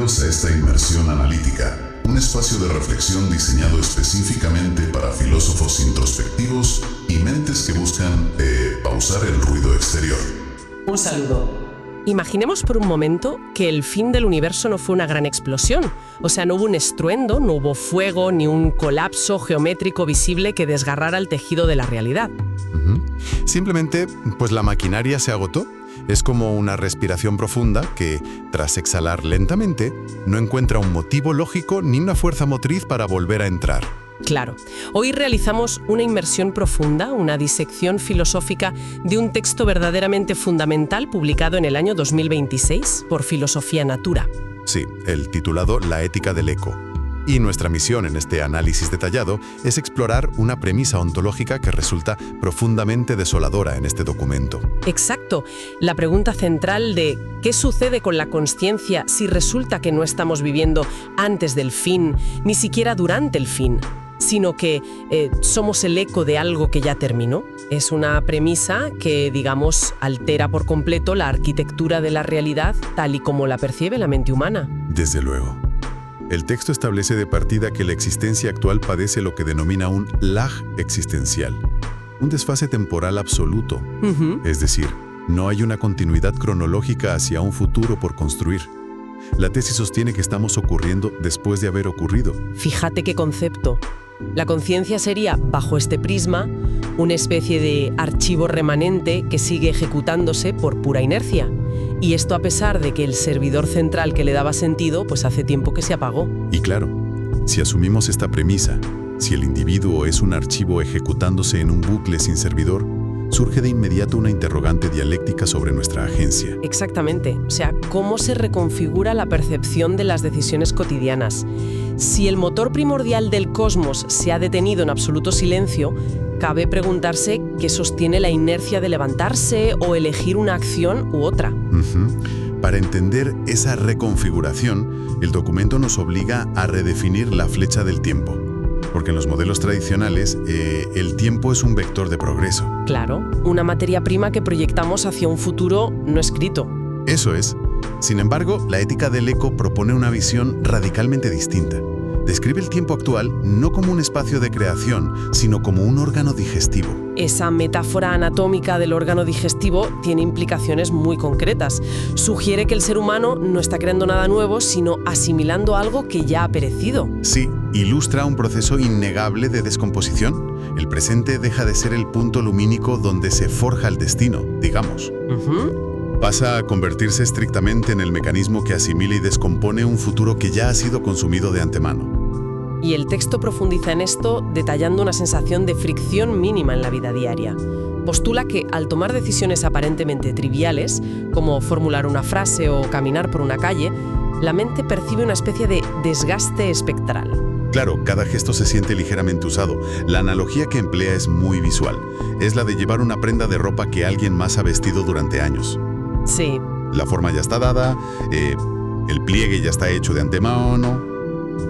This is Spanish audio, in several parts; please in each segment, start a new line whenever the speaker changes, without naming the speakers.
Bienvenidos a esta inmersión analítica, un espacio de reflexión diseñado específicamente para filósofos introspectivos y mentes que buscan pausar el ruido exterior.
Un saludo. Imaginemos por un momento que el fin del universo no fue una gran explosión. O sea, no hubo un estruendo, no hubo fuego, ni un colapso geométrico visible que desgarrara el tejido de la realidad.
Simplemente, pues la maquinaria se agotó. Es como una respiración profunda que, tras exhalar lentamente, no encuentra un motivo lógico ni una fuerza motriz para volver a entrar.
Claro. Hoy realizamos una inmersión profunda, una disección filosófica de un texto verdaderamente fundamental publicado en el año 2026 por Filosofía Natura.
Sí, el titulado La ética del eco. Y nuestra misión en este análisis detallado es explorar una premisa ontológica que resulta profundamente desoladora en este documento.
Exacto. La pregunta central de ¿qué sucede con la consciencia si resulta que no estamos viviendo antes del fin, ni siquiera durante el fin, sino que somos el eco de algo que ya terminó? Es una premisa que, digamos, altera por completo la arquitectura de la realidad tal y como la percibe la mente humana.
Desde luego. El texto establece de partida que la existencia actual padece lo que denomina un lag existencial, un desfase temporal absoluto. Es decir, no hay una continuidad cronológica hacia un futuro por construir. La tesis sostiene que estamos ocurriendo después de haber ocurrido.
Fíjate qué concepto. La conciencia sería, bajo este prisma, una especie de archivo remanente que sigue ejecutándose por pura inercia. Y esto a pesar de que el servidor central que le daba sentido, pues hace tiempo que se apagó.
Y claro, si asumimos esta premisa, si el individuo es un archivo ejecutándose en un bucle sin servidor, surge de inmediato una interrogante dialéctica sobre nuestra agencia.
Exactamente. O sea, ¿cómo se reconfigura la percepción de las decisiones cotidianas? Si el motor primordial del cosmos se ha detenido en absoluto silencio, cabe preguntarse qué sostiene la inercia de levantarse o elegir una acción u otra.
Para entender esa reconfiguración, el documento nos obliga a redefinir la flecha del tiempo. Porque en los modelos tradicionales, el tiempo es un vector de progreso.
Claro, una materia prima que proyectamos hacia un futuro no escrito.
Eso es. Sin embargo, la ética del eco propone una visión radicalmente distinta. Describe el tiempo actual no como un espacio de creación, sino como un órgano digestivo.
Esa metáfora anatómica del órgano digestivo tiene implicaciones muy concretas. Sugiere que el ser humano no está creando nada nuevo, sino asimilando algo que ya ha perecido.
Sí, ilustra un proceso innegable de descomposición. El presente deja de ser el punto lumínico donde se forja el destino, digamos. Pasa a convertirse estrictamente en el mecanismo que asimila y descompone un futuro que ya ha sido consumido de antemano.
Y el texto profundiza en esto detallando una sensación de fricción mínima en la vida diaria. Postula que al tomar decisiones aparentemente triviales, como formular una frase o caminar por una calle, la mente percibe una especie de desgaste espectral.
Claro, cada gesto se siente ligeramente usado. La analogía que emplea es muy visual. Es la de llevar una prenda de ropa que alguien más ha vestido durante años.
Sí.
La forma ya está dada, el pliegue ya está hecho de antemano.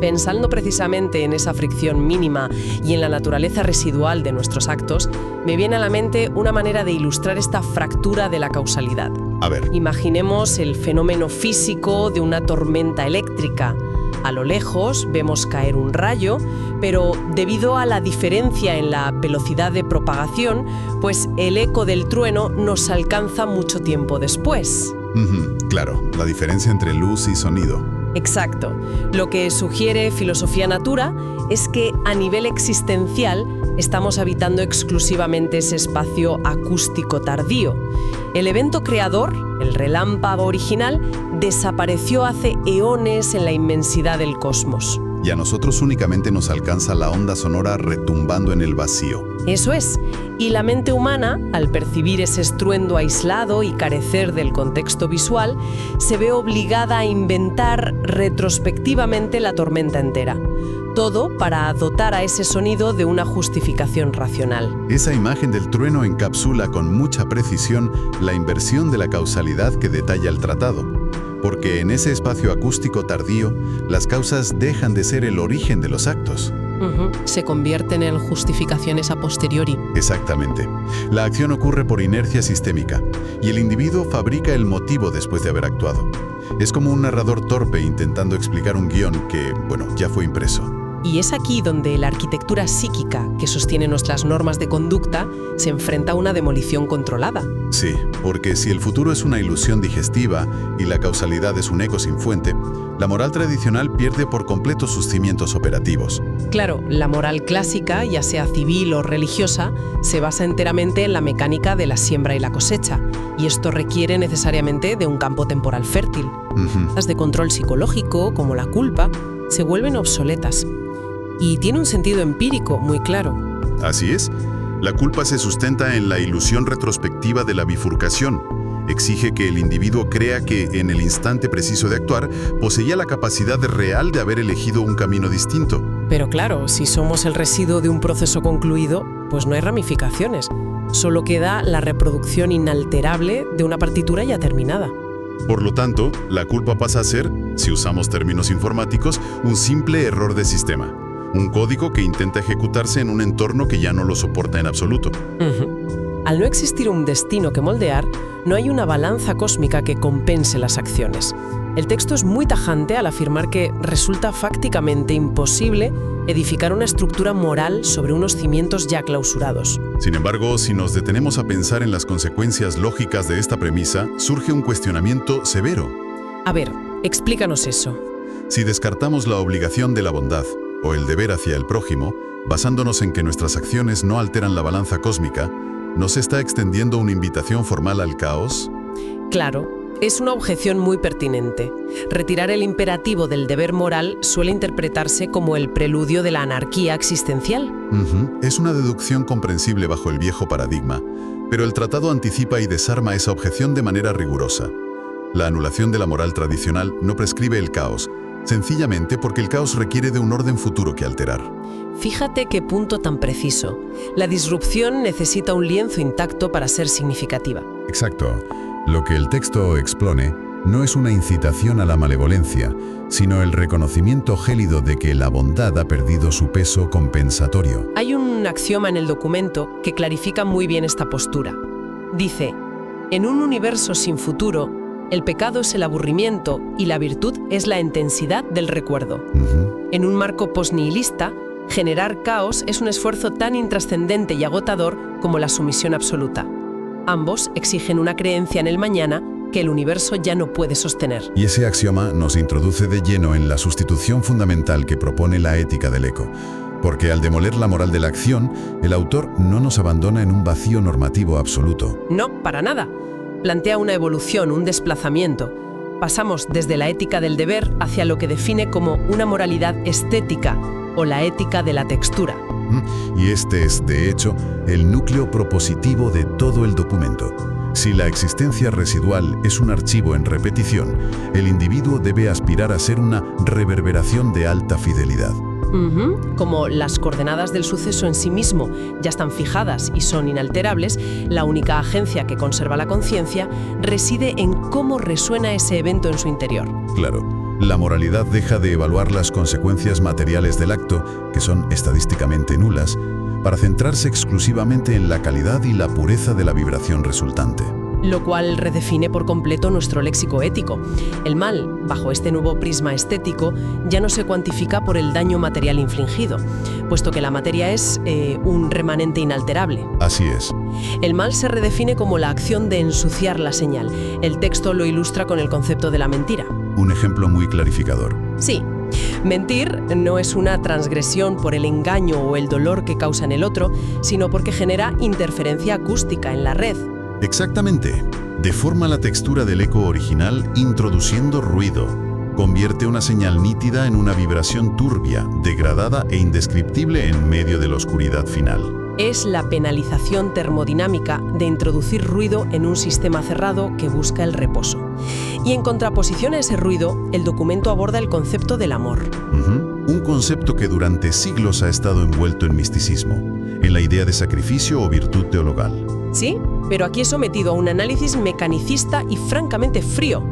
Pensando precisamente en esa fricción mínima y en la naturaleza residual de nuestros actos, me viene a la mente una manera de ilustrar esta fractura de la causalidad.
A ver.
Imaginemos el fenómeno físico de una tormenta eléctrica. A lo lejos vemos caer un rayo, pero debido a la diferencia en la velocidad de propagación, pues el eco del trueno nos alcanza mucho tiempo después.
Claro, la diferencia entre luz y sonido.
Exacto. Lo que sugiere Filosofía Natura es que a nivel existencial estamos habitando exclusivamente ese espacio acústico tardío. El evento creador, el relámpago original, desapareció hace eones en la inmensidad del cosmos.
Y a nosotros únicamente nos alcanza la onda sonora retumbando en el vacío.
Eso es. Y la mente humana, al percibir ese estruendo aislado y carecer del contexto visual, se ve obligada a inventar retrospectivamente la tormenta entera. Todo para dotar a ese sonido de una justificación racional.
Esa imagen del trueno encapsula con mucha precisión la inversión de la causalidad que detalla el tratado. Porque en ese espacio acústico tardío, las causas dejan de ser el origen de los actos.
Se convierten en justificaciones a posteriori.
Exactamente. La acción ocurre por inercia sistémica y el individuo fabrica el motivo después de haber actuado. Es como un narrador torpe intentando explicar un guión que, ya fue impreso.
Y es aquí donde la arquitectura psíquica que sostiene nuestras normas de conducta se enfrenta a una demolición controlada.
Sí, porque si el futuro es una ilusión digestiva y la causalidad es un eco sin fuente, la moral tradicional pierde por completo sus cimientos operativos.
Claro, la moral clásica, ya sea civil o religiosa, se basa enteramente en la mecánica de la siembra y la cosecha, y esto requiere necesariamente de un campo temporal fértil. Las de control psicológico, como la culpa, se vuelven obsoletas. Y tiene un sentido empírico muy claro.
Así es. La culpa se sustenta en la ilusión retrospectiva de la bifurcación. Exige que el individuo crea que, en el instante preciso de actuar, poseía la capacidad real de haber elegido un camino distinto.
Pero claro, si somos el residuo de un proceso concluido, pues no hay ramificaciones. Solo queda la reproducción inalterable de una partitura ya terminada.
Por lo tanto, la culpa pasa a ser, si usamos términos informáticos, un simple error de sistema. Un código que intenta ejecutarse en un entorno que ya no lo soporta en absoluto.
Al no existir un destino que moldear, no hay una balanza cósmica que compense las acciones. El texto es muy tajante al afirmar que resulta fácticamente imposible edificar una estructura moral sobre unos cimientos ya clausurados.
Sin embargo, si nos detenemos a pensar en las consecuencias lógicas de esta premisa, surge un cuestionamiento severo.
A ver, explícanos eso.
Si descartamos la obligación de la bondad o el deber hacia el prójimo, basándonos en que nuestras acciones no alteran la balanza cósmica, ¿no se está extendiendo una invitación formal al caos?
Claro, es una objeción muy pertinente. Retirar el imperativo del deber moral suele interpretarse como el preludio de la anarquía existencial.
Es una deducción comprensible bajo el viejo paradigma, pero el tratado anticipa y desarma esa objeción de manera rigurosa. La anulación de la moral tradicional no prescribe el caos, sencillamente porque el caos requiere de un orden futuro que alterar.
Fíjate qué punto tan preciso. La disrupción necesita un lienzo intacto para ser significativa.
Exacto. Lo que el texto expone no es una incitación a la malevolencia, sino el reconocimiento gélido de que la bondad ha perdido su peso compensatorio.
Hay un axioma en el documento que clarifica muy bien esta postura. Dice, en un universo sin futuro, el pecado es el aburrimiento y la virtud es la intensidad del recuerdo. En un marco posnihilista, generar caos es un esfuerzo tan intrascendente y agotador como la sumisión absoluta. Ambos exigen una creencia en el mañana que el universo ya no puede sostener.
Y ese axioma nos introduce de lleno en la sustitución fundamental que propone la ética del eco. Porque al demoler la moral de la acción, el autor no nos abandona en un vacío normativo absoluto.
No, para nada. Plantea una evolución, un desplazamiento. Pasamos desde la ética del deber hacia lo que define como una moralidad estética o la ética de la textura.
Y este es, de hecho, el núcleo propositivo de todo el documento. Si la existencia residual es un archivo en repetición, el individuo debe aspirar a ser una reverberación de alta fidelidad.
Como las coordenadas del suceso en sí mismo ya están fijadas y son inalterables, la única agencia que conserva la conciencia reside en cómo resuena ese evento en su interior.
Claro, la moralidad deja de evaluar las consecuencias materiales del acto, que son estadísticamente nulas, para centrarse exclusivamente en la calidad y la pureza de la vibración resultante.
Lo cual redefine por completo nuestro léxico ético. El mal, bajo este nuevo prisma estético, ya no se cuantifica por el daño material infligido, puesto que la materia es un remanente inalterable.
Así es.
El mal se redefine como la acción de ensuciar la señal. El texto lo ilustra con el concepto de la mentira.
Un ejemplo muy clarificador.
Sí. Mentir no es una transgresión por el engaño o el dolor que causa en el otro, sino porque genera interferencia acústica en la red.
Exactamente. Deforma la textura del eco original introduciendo ruido. Convierte una señal nítida en una vibración turbia, degradada e indescriptible en medio de la oscuridad final.
Es la penalización termodinámica de introducir ruido en un sistema cerrado que busca el reposo. Y en contraposición a ese ruido, el documento aborda el concepto del amor.
Un concepto que durante siglos ha estado envuelto en misticismo, en la idea de sacrificio o virtud teologal.
Sí, pero aquí es sometido a un análisis mecanicista y francamente frío.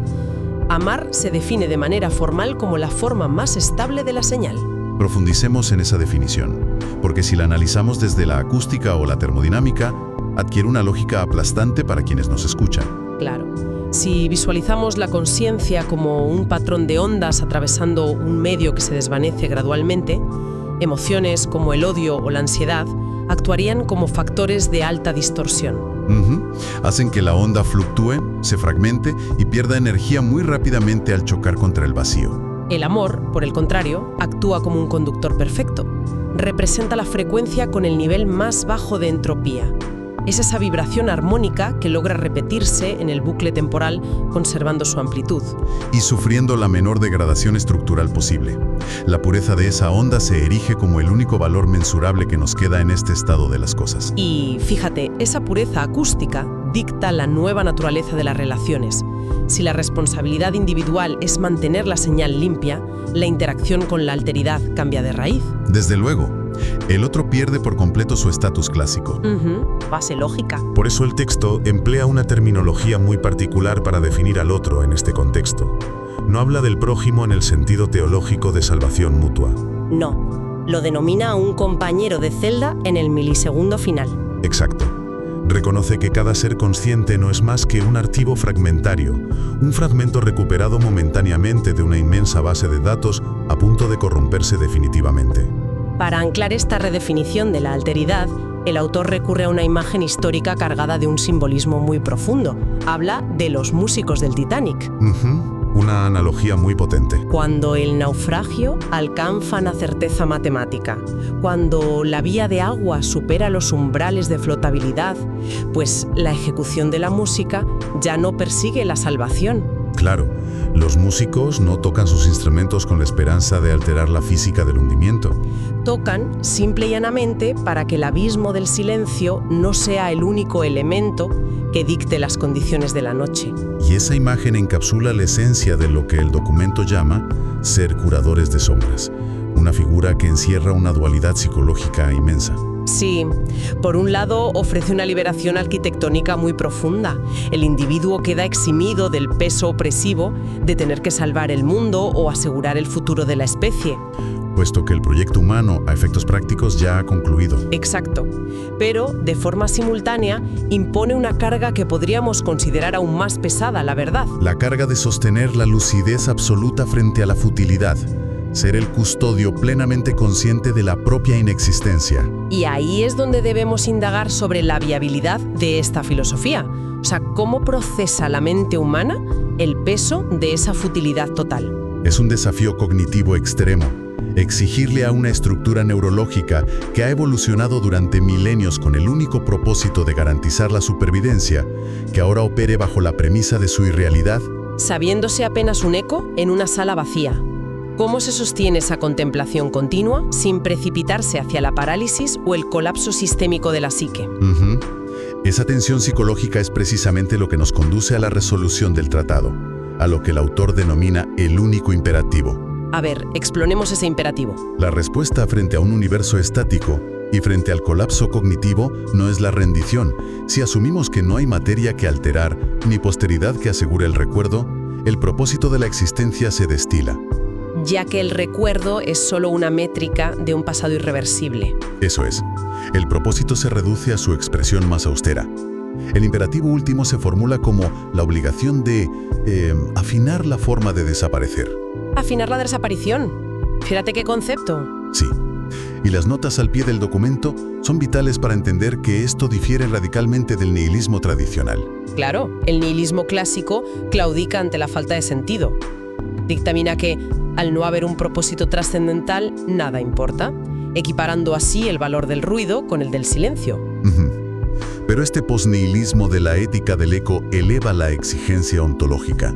Amar se define de manera formal como la forma más estable de la señal.
Profundicemos en esa definición, porque si la analizamos desde la acústica o la termodinámica, adquiere una lógica aplastante para quienes nos escuchan.
Claro. Si visualizamos la consciencia como un patrón de ondas atravesando un medio que se desvanece gradualmente, emociones como el odio o la ansiedad actuarían como factores de alta distorsión.
Hacen que la onda fluctúe, se fragmente y pierda energía muy rápidamente al chocar contra el vacío.
El amor, por el contrario, actúa como un conductor perfecto. Representa la frecuencia con el nivel más bajo de entropía. Es esa vibración armónica que logra repetirse en el bucle temporal conservando su amplitud.
Y sufriendo la menor degradación estructural posible. La pureza de esa onda se erige como el único valor mensurable que nos queda en este estado de las cosas.
Y fíjate, esa pureza acústica dicta la nueva naturaleza de las relaciones. Si la responsabilidad individual es mantener la señal limpia, la interacción con la alteridad cambia de raíz.
Desde luego. El otro pierde por completo su estatus clásico.
Base lógica.
Por eso el texto emplea una terminología muy particular para definir al otro en este contexto. No habla del prójimo en el sentido teológico de salvación mutua.
No, lo denomina a un compañero de celda en el milisegundo final.
Exacto. Reconoce que cada ser consciente no es más que un archivo fragmentario, un fragmento recuperado momentáneamente de una inmensa base de datos a punto de corromperse definitivamente.
Para anclar esta redefinición de la alteridad, el autor recurre a una imagen histórica cargada de un simbolismo muy profundo. Habla de los músicos del Titanic.
Una analogía muy potente.
Cuando el naufragio alcanza la certeza matemática, cuando la vía de agua supera los umbrales de flotabilidad, pues la ejecución de la música ya no persigue la salvación.
Claro, los músicos no tocan sus instrumentos con la esperanza de alterar la física del hundimiento.
Tocan simple y llanamente para que el abismo del silencio no sea el único elemento que dicte las condiciones de la noche.
Y esa imagen encapsula la esencia de lo que el documento llama ser curadores de sombras, una figura que encierra una dualidad psicológica inmensa.
Sí, por un lado ofrece una liberación arquitectónica muy profunda. El individuo queda eximido del peso opresivo de tener que salvar el mundo o asegurar el futuro de la especie.
Puesto que el proyecto humano, a efectos prácticos, ya ha concluido.
Exacto. Pero, de forma simultánea, impone una carga que podríamos considerar aún más pesada, la verdad.
La carga de sostener la lucidez absoluta frente a la futilidad. Ser el custodio plenamente consciente de la propia inexistencia.
Y ahí es donde debemos indagar sobre la viabilidad de esta filosofía. O sea, ¿cómo procesa la mente humana el peso de esa futilidad total?
Es un desafío cognitivo extremo. Exigirle a una estructura neurológica que ha evolucionado durante milenios con el único propósito de garantizar la supervivencia, que ahora opere bajo la premisa de su irrealidad.
Sabiéndose apenas un eco en una sala vacía. ¿Cómo se sostiene esa contemplación continua sin precipitarse hacia la parálisis o el colapso sistémico de la psique?
Esa tensión psicológica es precisamente lo que nos conduce a la resolución del tratado, a lo que el autor denomina el único imperativo.
A ver, exploremos ese imperativo.
La respuesta frente a un universo estático y frente al colapso cognitivo no es la rendición. Si asumimos que no hay materia que alterar ni posteridad que asegure el recuerdo, el propósito de la existencia se destila.
Ya que el recuerdo es solo una métrica de un pasado irreversible.
Eso es. El propósito se reduce a su expresión más austera. El imperativo último se formula como la obligación de afinar la forma de desaparecer.
Afinar la desaparición. Fíjate qué concepto.
Sí. Y las notas al pie del documento son vitales para entender que esto difiere radicalmente del nihilismo tradicional.
Claro, el nihilismo clásico claudica ante la falta de sentido. Dictamina que, al no haber un propósito trascendental, nada importa, equiparando así el valor del ruido con el del silencio.
Pero este posnihilismo de la ética del eco eleva la exigencia ontológica.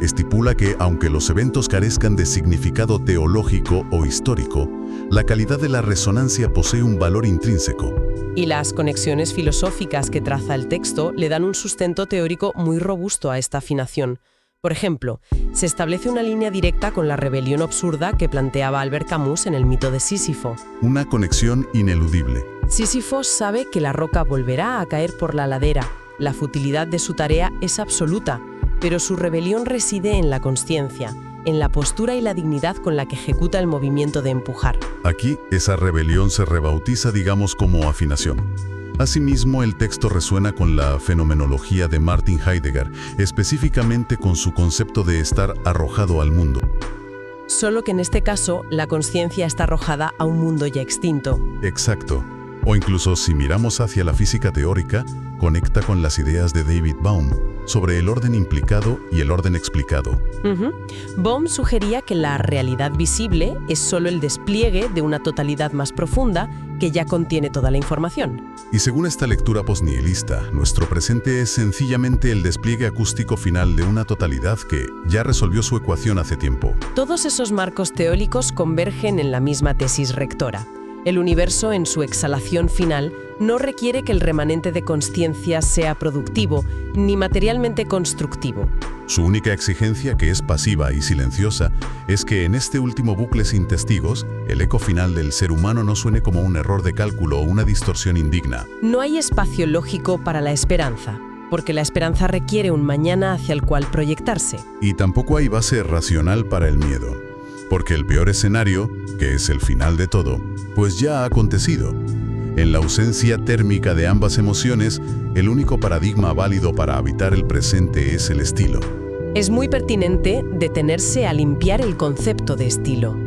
Estipula que, aunque los eventos carezcan de significado teológico o histórico, la calidad de la resonancia posee un valor intrínseco.
Y las conexiones filosóficas que traza el texto le dan un sustento teórico muy robusto a esta afinación. Por ejemplo, se establece una línea directa con la rebelión absurda que planteaba Albert Camus en el mito de Sísifo.
Una conexión ineludible.
Sísifo sabe que la roca volverá a caer por la ladera. La futilidad de su tarea es absoluta, pero su rebelión reside en la consciencia, en la postura y la dignidad con la que ejecuta el movimiento de empujar.
Aquí, esa rebelión se rebautiza, digamos, como afinación. Asimismo, el texto resuena con la fenomenología de Martin Heidegger, específicamente con su concepto de estar arrojado al mundo.
Solo que en este caso, la consciencia está arrojada a un mundo ya extinto.
Exacto. O incluso si miramos hacia la física teórica, conecta con las ideas de David Bohm sobre el orden implicado y el orden explicado.
Bohm sugería que la realidad visible es solo el despliegue de una totalidad más profunda que ya contiene toda la información.
Y según esta lectura posnihilista, nuestro presente es sencillamente el despliegue acústico final de una totalidad que ya resolvió su ecuación hace tiempo.
Todos esos marcos teóricos convergen en la misma tesis rectora. El universo, en su exhalación final, no requiere que el remanente de consciencia sea productivo ni materialmente constructivo.
Su única exigencia, que es pasiva y silenciosa, es que en este último bucle sin testigos, el eco final del ser humano no suene como un error de cálculo o una distorsión indigna.
No hay espacio lógico para la esperanza, porque la esperanza requiere un mañana hacia el cual proyectarse.
Y tampoco hay base racional para el miedo, porque el peor escenario, que es el final de todo, pues ya ha acontecido. En la ausencia térmica de ambas emociones, el único paradigma válido para habitar el presente es el estilo.
Es muy pertinente detenerse a limpiar el concepto de estilo,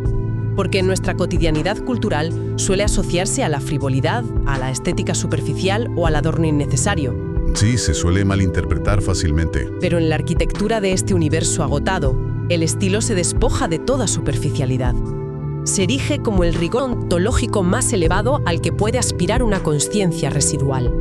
porque en nuestra cotidianidad cultural suele asociarse a la frivolidad, a la estética superficial o al adorno innecesario.
Sí, se suele malinterpretar fácilmente.
Pero en la arquitectura de este universo agotado, el estilo se despoja de toda superficialidad. Se erige como el rigor ontológico más elevado al que puede aspirar una consciencia residual.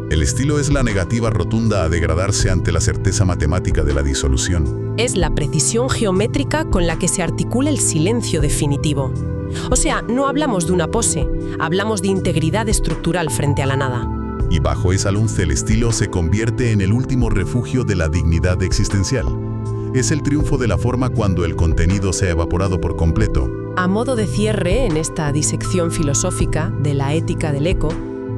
El estilo es la negativa rotunda a degradarse ante la certeza matemática de la disolución.
Es la precisión geométrica con la que se articula el silencio definitivo. O sea, no hablamos de una pose, hablamos de integridad estructural frente a la nada.
Y bajo esa luz el estilo se convierte en el último refugio de la dignidad existencial. Es el triunfo de la forma cuando el contenido se ha evaporado por completo.
A modo de cierre en esta disección filosófica de la ética del eco,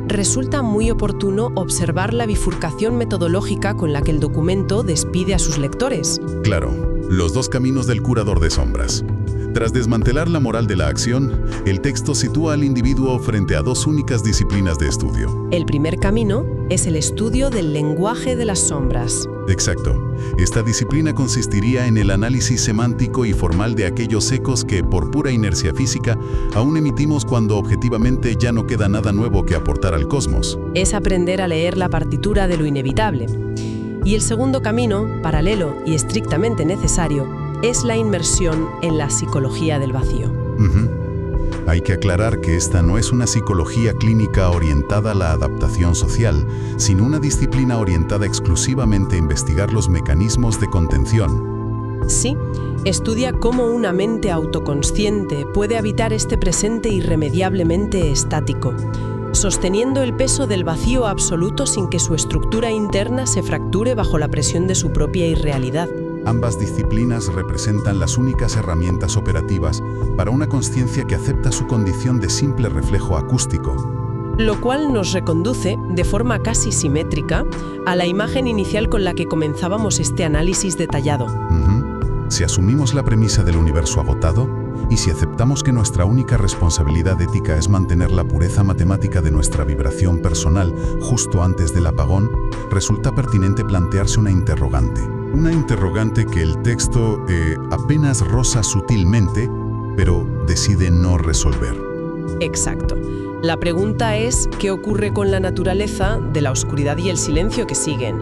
resulta muy oportuno observar la bifurcación metodológica con la que el documento despide a sus lectores.
Claro, los dos caminos del curador de sombras. Tras desmantelar la moral de la acción, el texto sitúa al individuo frente a dos únicas disciplinas de estudio.
El primer camino es el estudio del lenguaje de las sombras.
Exacto. Esta disciplina consistiría en el análisis semántico y formal de aquellos ecos que, por pura inercia física, aún emitimos cuando objetivamente ya no queda nada nuevo que aportar al cosmos.
Es aprender a leer la partitura de lo inevitable. Y el segundo camino, paralelo y estrictamente necesario, es la inmersión en la psicología del vacío.
Hay que aclarar que esta no es una psicología clínica orientada a la adaptación social, sino una disciplina orientada exclusivamente a investigar los mecanismos de contención.
Sí, estudia cómo una mente autoconsciente puede habitar este presente irremediablemente estático, sosteniendo el peso del vacío absoluto sin que su estructura interna se fracture bajo la presión de su propia irrealidad.
Ambas disciplinas representan las únicas herramientas operativas para una consciencia que acepta su condición de simple reflejo acústico.
Lo cual nos reconduce, de forma casi simétrica, a la imagen inicial con la que comenzábamos este análisis detallado.
Si asumimos la premisa del universo agotado, y si aceptamos que nuestra única responsabilidad ética es mantener la pureza matemática de nuestra vibración personal justo antes del apagón, resulta pertinente plantearse una interrogante. Una interrogante que el texto apenas roza sutilmente, pero decide no resolver.
Exacto. La pregunta es, ¿qué ocurre con la naturaleza de la oscuridad y el silencio que siguen?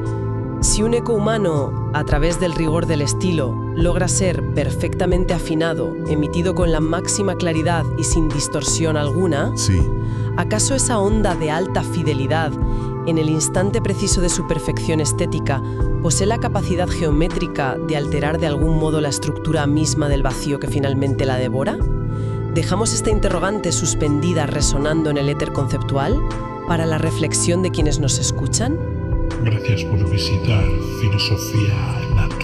Si un eco humano, a través del rigor del estilo, logra ser perfectamente afinado, emitido con la máxima claridad y sin distorsión alguna,
sí.
¿Acaso esa onda de alta fidelidad, en el instante preciso de su perfección estética, posee la capacidad geométrica de alterar de algún modo la estructura misma del vacío que finalmente la devora? ¿Dejamos esta interrogante suspendida resonando en el éter conceptual para la reflexión de quienes nos escuchan?
Gracias por visitar Filosofía Nada.